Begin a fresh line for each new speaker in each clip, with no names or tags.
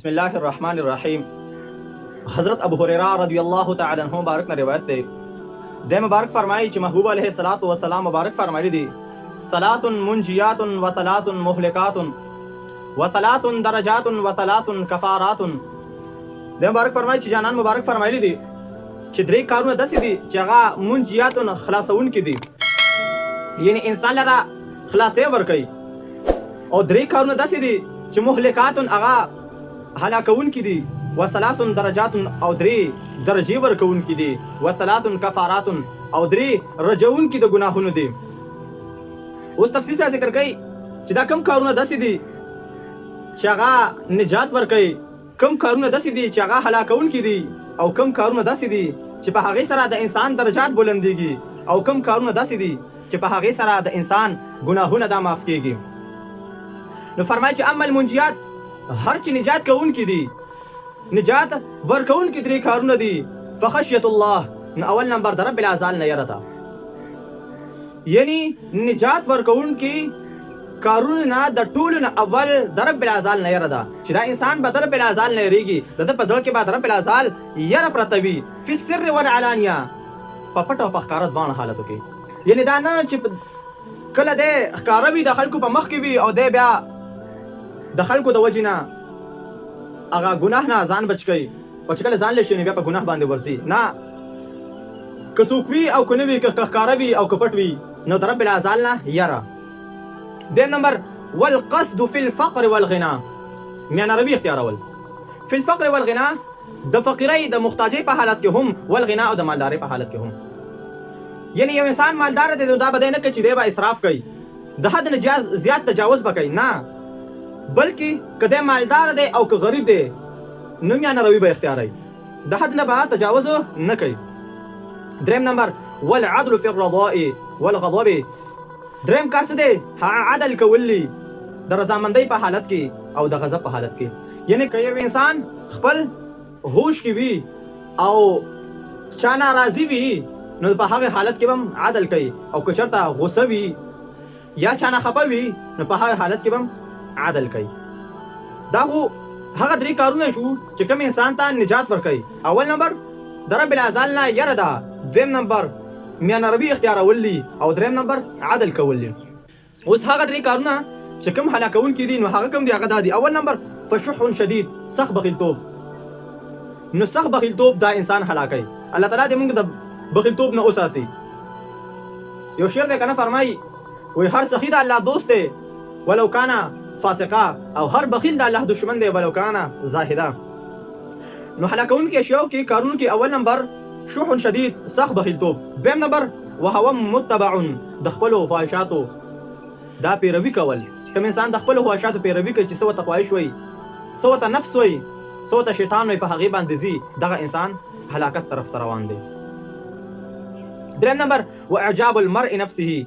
بسم الله الرحمن الرحیم. حضرت ابو هریره رضی الله تعالی عنہ مبارک نے روایت ہے، دے مبارک فرمائی کہ محبوب علیہ الصلوۃ والسلام مبارک فرمائی دی ثلاث منجیات و ثلاث مهلکات و ثلاث درجات و ثلاث کفارات. دے مبارک فرمائی چې جانان مبارک فرمایلی دي چې درې کارونه داسې دي چې هغه منجیات خلاصون کې دي، یعنی انسان لره خلاصې ورکوي، او درې کارونه داسې دي چې مهلکات هغه هلاکون کی دي، و ثلاث درجات او درې درجې ورکون کی دي، و ثلاث کفارات او درې رجون کی د ګناهونو دي. اوس تفصیل سره ذکر کوي چې دا کم کارونه داسې دي چې هغه نجات ورکوي، کم کارونه داسې دي چې هغه هلاکون کی دي، او کم کارونه داسې دي چې په هغې سره د انسان درجات بلندیږي، او کم کارونه داسې دي چې په هغې سره د انسان ګناهونه دا معاف کیږي. نو فرمایي چې اما المنجیات، هر چې نجات کوونکي دي، نجات ورکوونکي درې کارونه دي. فخشیت الله، نو اول نمبر د رب العزال نه یره ده، یعنی نجات ورکوونکي کارونه نه د ټولو نه اول د رب العزال نه یره ده، چې دا انسان به د رب العزال نه یریږي، د ده په زړه کې به د رب العزال یره پرته وي، فی السر والعلانیه، په پټ او په ښکاره دواړه حالتو کې. یعنی دا نه چې کله دی ښکاره وي د خلکو په مخ کې وي، او دی بیا د خلکو د وجې نه هغه ګناه نه ځان بچ کوي، او چې کله ځان لشي نو بیا په ګناه باندې ورځي. نه، که څوک وي او که نه وي، که ښکاره وي او که پټ وي، نو د رب العزال نه یره. دویم نمبر والقصد فی الفقر والغنا، میانه روي اختیارول. فی الفقر والغنا، د فقیرۍ د محتاجۍ په حالت کې هم، والغنا او د مالدارۍ په حالت کې هم. یعنی یو انسان مالدار دی، دا به دی نه کوي چې دی به اسراف کوي، د حد نه زیات تجاوز به کوي، نه، بلکې که دی مالدار دی او که غریب دی نو میانه روي به اختیاروي، د حد نه به تجاوز نه کوي. دریم نمبر والعدل فی الرضاء والغضب، دریم کار څه دی؟ عدل کول دي د رضامندۍ په حالت کې او د غضب په حالت کې. یعنی که یو انسان خپل هوش کې وي او چا ناراضي وي، نو په هغه حالت کې هم عدل کوي، او که چېرته غصه وي یا چا نه خفه وي، نو په هغه حالت کې هم عدل کوي. دا خو هغه درې کارونه شو چې کوم انسان ته نجات ورکوي. اول نمبر د رب العزال نه یره ده، دویم نمبر میانه روي اختیارول دي، او دریم نمبر عدل کول دي. اوس هغه درې کارونه چې کوم هلاکونکي دي، نو هغه کوم دي؟ هغه دا دي. اول نمبر فشح شدید، سخت بخیلتوب. نو سخت بخیلتوب دا انسان هلاکوي. الله تعالی دې موږ د بخیلتوب نه وساتي. یو شعر دی کنه، فرمایي وایي هر سخي د الله دوست دی ولو کان فاسقه، او هر بخیل د الله دشمن دی ولو کان زاهده. نو هلاکونکي اشیاو کې کارونو کې اول نمبر شح شدید، سخت بخیلتوب. دویم نمبر وهو متبع، د خپلو خواهشاتو دا پیروي کول. کوم انسان د خپلو خواهشاتو پیروي کوي چې څه ورته خواهش وي، څه ورته نفس وي، څه ورته شیطان وي، په هغې باندې ځي، دغه انسان هلاکت طرف ته روان دی. دریم نمبر واعجاب المرء نفسه،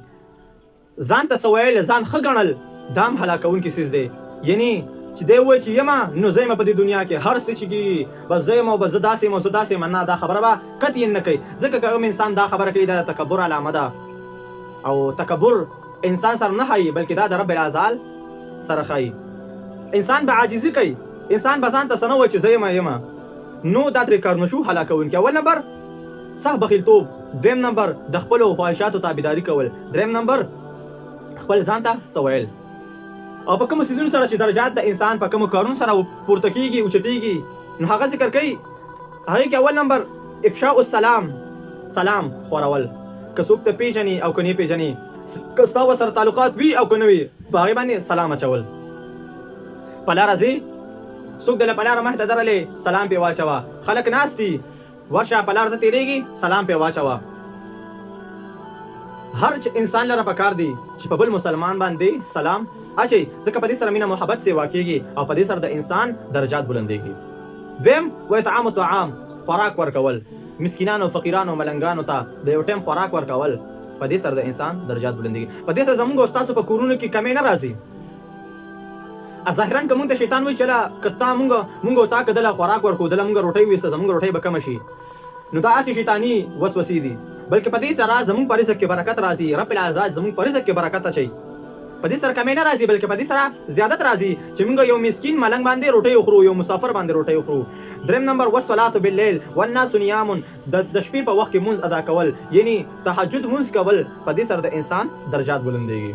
ځان ته څه ویل، ځان ښه ګڼل، دا هم هلاکونکي څیز دی. یعنی چې دی وایي چې یمه نو زه یم په دې دنیا کې، هر څه چې کېږي بس زه یم، او بس زه داسې یم او زه داسې یم. نه، دا خبره به قطعاً نه کوي، ځکه که کوم انسان دا خبره کوي دا د تکبر علامه ده، او تکبر انسان سره نه ښایي، بلکې دا د رب العزال سره ښایي. انسان به عاجزي کوي، انسان به ځان ته څه نه وایي چې زه یمه. نو دا درې کارونه شو هلاکونکي. اول نمبر سخت بخیلتوب، دویم نمبر د خپلو خواهشاتو تابعداري کول، دریم نمبر خپل ځان ته څه ویل. او په کومو څیزونو سره چې درجات د انسان په کومو کارونو سره پورته کېږي، اوچتېږي، نو هغه ذکر کوي. هغې کې اول نمبر افشاء السلام، سلام خورول. که څوک ته پېژني او که نه پېژني، که ستا ورسره تعلقات وي او که نه وي، په هغې باندې سلام اچول. په لاره ځې، څوک دله په لاره مخې ته درلې، سلام پې واچوه. خلک ناست دي، ورشه په لاره ته تېرېږي، سلام پې واچوه. هر انسان لره پکار دی چې په بل مسلمان باندې سلام اچي، ځکه په دې سره مینه محبت سیوا کېږي، او په دې سره د انسان درجات بلندېږي. دویم واطعام الطعام، خوراک ورکول مسکینانو، فقیرانو، ملنګانو ته د یو ټایم خوراک ورکول، په دې سره د انسان درجات بلندېږي. په دې سره زموږ او ستاسو په کورونو کې کمی نه راځي. ظاهرا که موږ ته شیطان وایي چې که تا موږ او تا که دله خوراک ورکړو، دله موږ روټۍ ویسته، زموږ روټۍ به کمه شي، نو دا هسې شیطاني وسوسې دي. بلکې په دې سره زموږ په رزق کې برکت راځي، رب العزت زموږ په رزق کې برکت اچوي. په دې سره کمې نه راځي بلکې په دې سره زیادت راځي چې موږ یو مسکین ملنګ باندې روټۍ وخورو، یو مسافر باندې روټۍ وخورو. دریم نمبر والصلاة باللیل والناس نیام، د شپې په وخت کې مونځ ادا کول یعنی تهجد مونځ کول، په دې سره د انسان درجات بلندېږي.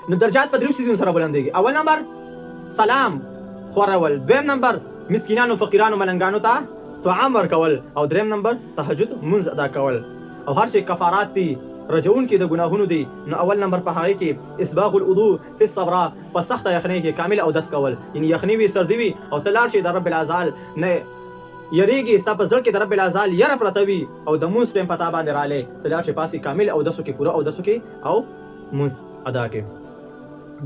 نو درجات په درې څیزونو سره بلندېږي. اول نمبر سلام خورول، دویم نمبر مسکینانو فقیرانو ملنګانو ته طعام ورکول، او دریم نمبر تهجد مونځ ادا کول. او هر چې کفارات دي رجعون کې د ګناهونو دي، نو اول نمبر په هغه کې اسباغ الوضوء فی الصبراء، په سخته یخنۍ کې کامل اودس کول، یعنی یخنۍ وي سردي وي او ته لاړ شې د رب العزال نه یریږي، ستا په زړه کې د رب العزال یره پرته وي او د مونځ ټایم په تا باندې رالی، ته لاړ شې پاسې کامل اودس وکړې، پوره اودس وکړې او مونځ ادا کړې.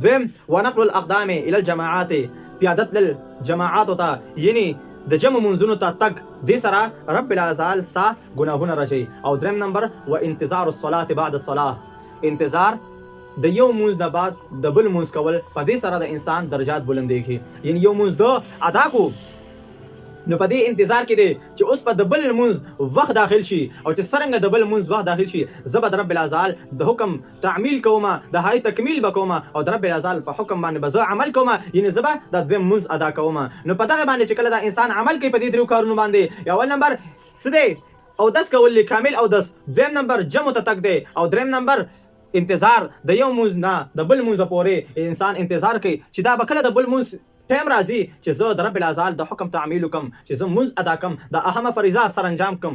دویم ونقل الاقدام الى الجماعات، پیاده تلل جماعاتو ته یعنی د جمع منځونو ته تګ، دې سره رب العزال ستا ګناهونه رجوي. او دریم نمبر و انتظار الصلاة بعد الصلاة، انتظار د یو مونځ نه بعد د بل مونځ کول، په دې سره د انسان درجات بلندېږي. یعنی یو مونځ دو ادا کو، نو په دې انتظار کې دی چې اوس په د بل مونځ وخت داخل شي، او چې څرنګه د بل مونځ وخت داخل شي زه به د رب العزال د حکم تعمیل کوم، د هغې تکمیل به کوم، او د رب العزال په حکم باندې به زه عمل کوم، یعنی زه به د دویم مونځ ادا کوم. نو په دغه باندې چې کله دا انسان عمل کوي په دې دریو کارونو باندې، اول نمبر څه دی اودس کول، کامل اودس، دویم نمبر جمع ته تګ دی، او دریم نمبر انتظار د یو مونځ نه د بل مونځ پورې انسان انتظار کوي چې دا به کله د بل مونځ ټایم راځي چې زه د رب العزال د حکم تعمیل وکم، چې زه مونځ ادا کم، د اهمه فریضه سرانجام کم.